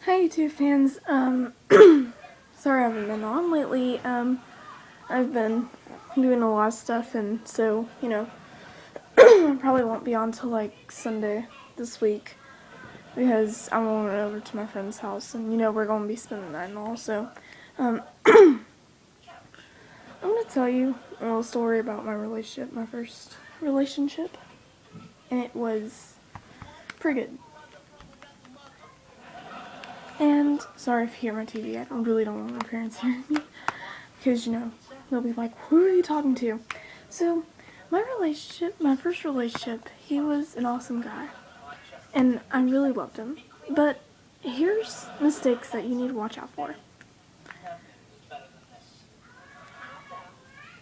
Hi YouTube fans, sorry I haven't been on lately. I've been doing a lot of stuff, and so, I probably won't be on till like Sunday this week, because I'm going over to my friend's house, and we're going to be spending the night and all, so, I'm going to tell you a little story about my relationship, my first relationship, and it was pretty good. And sorry if you hear my TV. I really don't want my parents hearing me, because they'll be like, "Who are you talking to?" So my first relationship, he was an awesome guy, and I really loved him. But here's mistakes that you need to watch out for.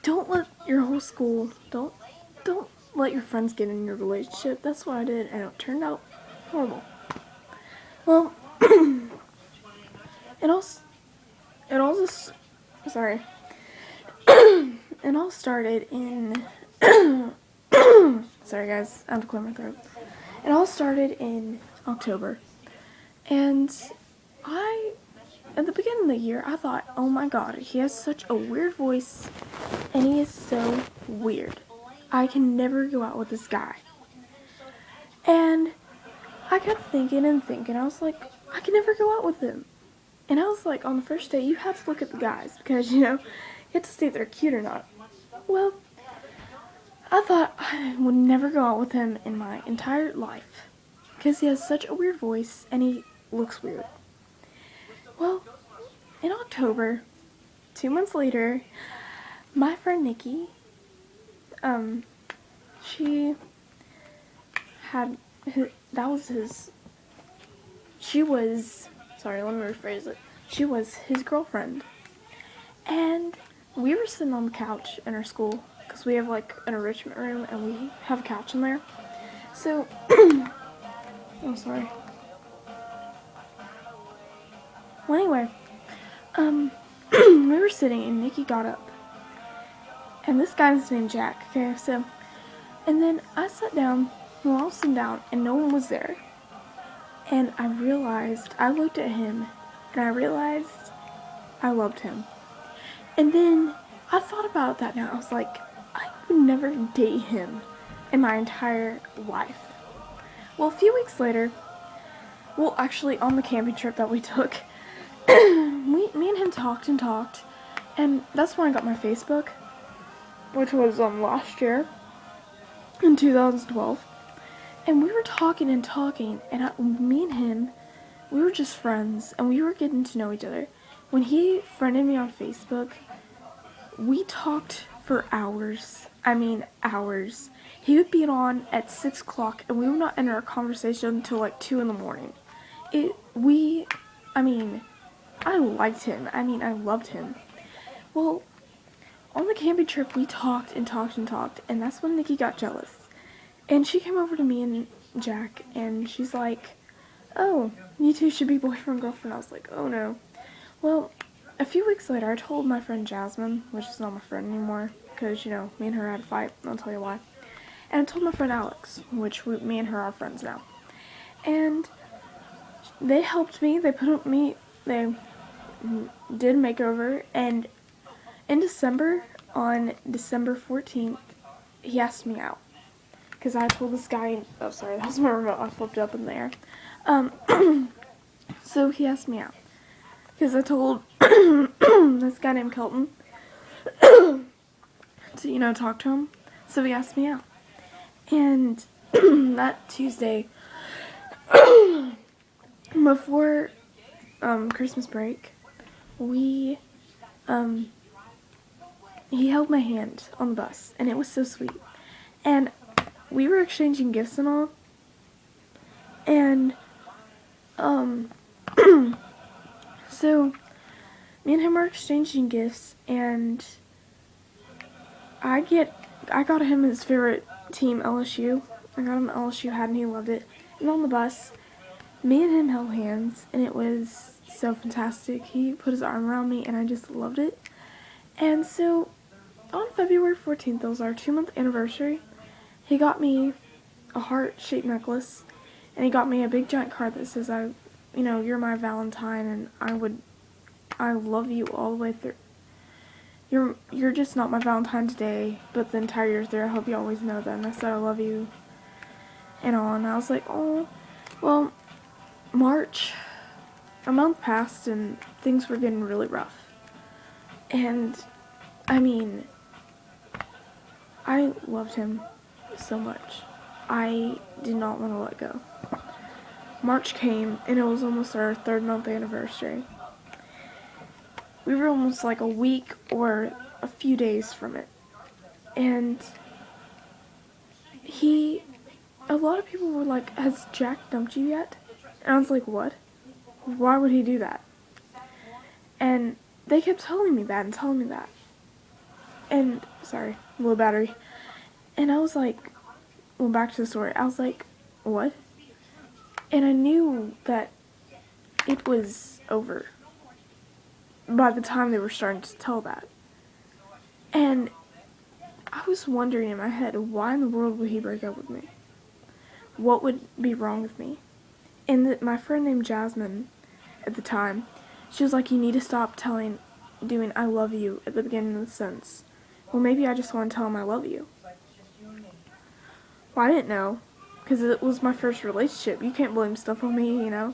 Don't let your whole school don't let your friends get in your relationship. That's what I did, and it turned out horrible. Well, it all just sorry. It all started in sorry guys, I have to clear my throat. It all started in October. And at the beginning of the year, I thought, oh my god, he has such a weird voice, and he is so weird. I can never go out with this guy. And I kept thinking and thinking, I was like, I can never go out with him. And I was like, on the first date, you have to look at the guys, because, you have to see if they're cute or not. Well, I thought I would never go out with him in my entire life, because he has such a weird voice, and he looks weird. Well, in October, 2 months later, my friend Nikki, she had, sorry, let me rephrase it. She was his girlfriend. And we were sitting on the couch in our school, because we have like an enrichment room, and we have a couch in there. So, oh, sorry. Well, anyway, we were sitting, and Nikki got up. And this guy's named Jack, okay, so, and then I sat down, well, I was sitting down, and no one was there. And I looked at him, and I realized I loved him. And then I thought about that now. I was like, I would never date him in my entire life. Well, a few weeks later, actually on the camping trip that we took, me and him talked, and that's when I got my Facebook, which was last year, in 2012. And we were talking, and me and him, we were just friends, and we were getting to know each other. When he friended me on Facebook, we talked for hours. I mean, hours. He would be on at 6 o'clock, and we would not end our conversation until like 2 in the morning. I liked him. I loved him. Well, on the camping trip, we talked, and that's when Nikki got jealous. And she came over to me and Jack, and she's like, "Oh, you two should be boyfriend and girlfriend." I was like, "Oh no." Well, a few weeks later, I told my friend Jasmine, which is not my friend anymore, because, me and her had a fight, and I'll tell you why. And I told my friend Alex, me and her are friends now. And they helped me, they did makeover, and in December, on December 14th, he asked me out. Because I told this guy, oh sorry, that was my remote, I flipped it up in the air. So he asked me out. Because I told this guy named Kelton to, talk to him. So he asked me out. And that Tuesday, before Christmas break, he held my hand on the bus. And it was so sweet. And we were exchanging gifts and all. And, so, me and him were exchanging gifts, and I got him his favorite team, LSU. I got him an LSU hat, and he loved it. And on the bus, me and him held hands, and it was so fantastic. He put his arm around me, and I just loved it. And so, on February 14th, that was our 2-month anniversary, he got me a heart-shaped necklace, and he got me a big giant card that you know, you're my Valentine, and I love you all the way through. You're just not my Valentine today, but the entire year through, I hope you always know that. And I said I love you and all, and I was like, oh, well, March, a month passed, and things were getting really rough. And, I mean, I loved him so much. I did not want to let go. March came, and it was almost our 3rd-month anniversary. We were almost like a week or a few days from it. And a lot of people were like, has Jack dumped you yet? And I was like, what? Why would he do that? And they kept telling me that and telling me that. And, sorry, low battery. And I was like, well, back to the story. I was like, what? And I knew that it was over by the time they were starting to tell that. And I was wondering in my head, why in the world would he break up with me? What would be wrong with me? And my friend named Jasmine, at the time, she was like, you need to stop doing I love you at the beginning of the sentence. Well, maybe I just want to tell him I love you. Well, I didn't know, because it was my first relationship. You can't blame stuff on me, you know?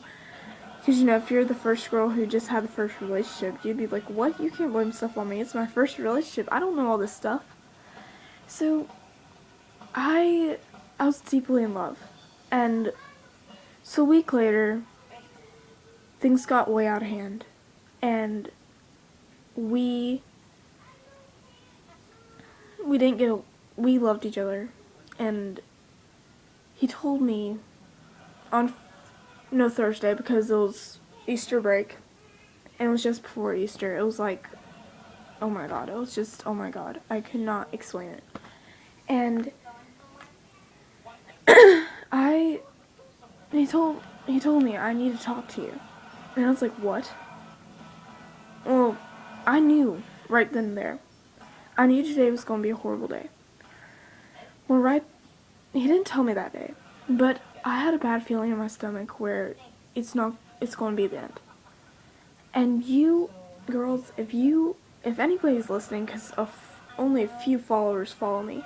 Because, you know, if you're the first girl who just had the first relationship, you'd be like, what? You can't blame stuff on me. It's my first relationship. I don't know all this stuff. So, I was deeply in love. And so a week later, things got way out of hand. And we loved each other. And he told me on Thursday, because it was Easter break, and it was just before Easter. It was like, oh my god, it was just, oh my god, I could not explain it. And he told me, I need to talk to you. And I was like, what? Well, I knew right then and there. I knew today was going to be a horrible day. Well, he didn't tell me that day, but I had a bad feeling in my stomach where it's going to be the end. And you, girls, if anybody's listening, because only a few followers follow me,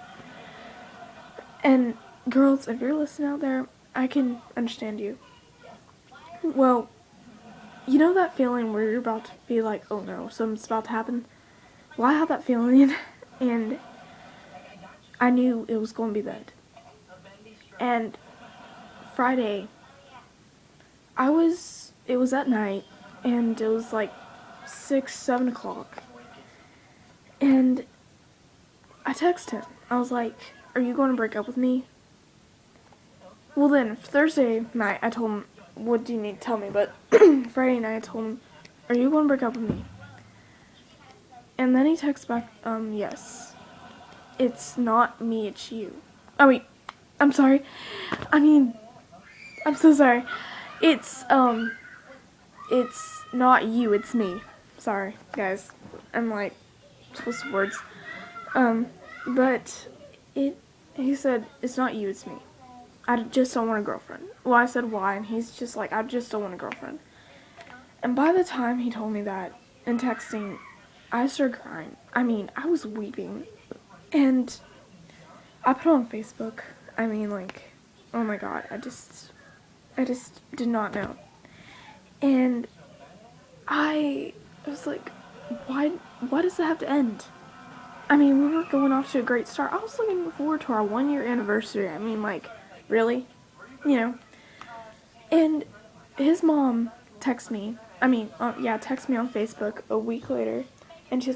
and girls, if you're listening out there, I can understand you. Well, you know that feeling where you're about to be like, oh no, something's about to happen? Well, I had that feeling, and I knew it was going to be the end. And Friday, it was at night, and it was like 6, 7 o'clock, and I texted him. I was like, are you going to break up with me? Well then, Thursday night, I told him, what do you need to tell me? But Friday night, I told him, are you going to break up with me? And then he texts back, yes. It's not me, it's you. Oh wait, I'm sorry. I'm so sorry. It's not you, it's me. Sorry, guys. I'm like, supposed to words. But he said, it's not you, it's me. I just don't want a girlfriend. Well, I said why, and he's just like, I just don't want a girlfriend. And by the time he told me that, in texting, I started crying. I was weeping. And I put it on Facebook. Oh my god, I just did not know. And I was like, why does it have to end? We were going off to a great start. I was looking forward to our 1-year anniversary. Really? You know. And his mom texted me. Texted me on Facebook a week later. And she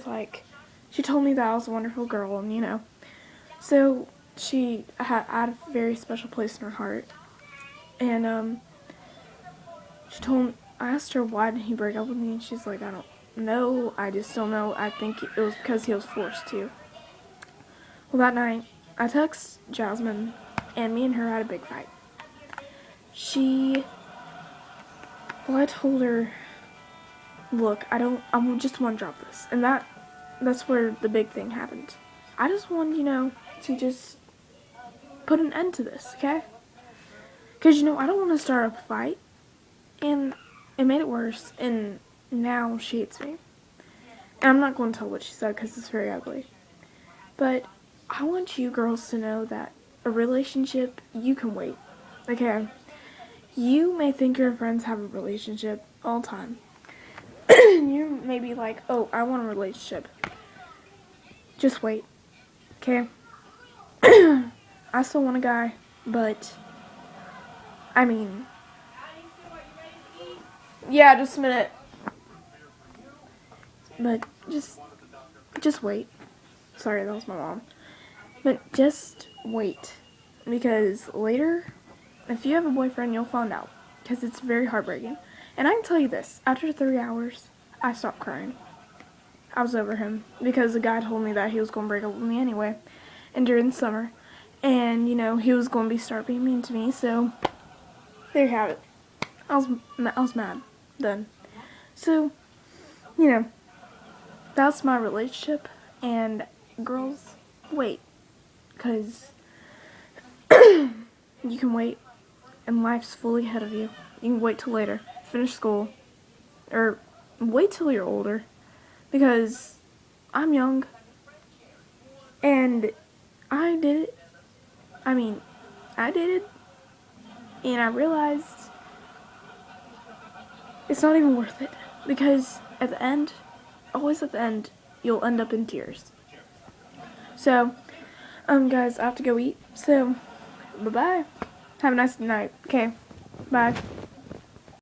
told me that I was a wonderful girl, and you know. So I had a very special place in her heart. And I asked her why did he break up with me, and she's like, I don't know, I just don't know. I think it was because he was forced to. Well, that night, I texted Jasmine, and me and her had a big fight. I told her, look, I just want to drop this. And that's where the big thing happened. I just wanted, to just put an end to this, okay? Because, I don't want to start a fight. And it made it worse, and now she hates me. And I'm not going to tell what she said because it's very ugly. But I want you girls to know that a relationship, you can wait. Okay? You may think your friends have a relationship all the time. You may be like, oh, I want a relationship. Just wait. Okay? I still want a guy, but I mean, yeah, just a minute. But just wait. Sorry, that was my mom. But just wait, because later, if you have a boyfriend, you'll find out, because it's very heartbreaking. And I can tell you this, after 3 hours, I stopped crying. I was over him, because the guy told me that he was going to break up with me anyway, and during the summer, and, you know, he was going to start being mean to me, so, there you have it. I was mad, then. So, you know, that's my relationship, and girls, wait, because you can wait, and life's fully ahead of you. You can wait till later, finish school, or wait till you're older, because I'm young, and I did it. I mean, I did it, and I realized it's not even worth it, because at the end, always at the end, you'll end up in tears. So, guys, I have to go eat, so, bye-bye. Have a nice night. Okay, bye.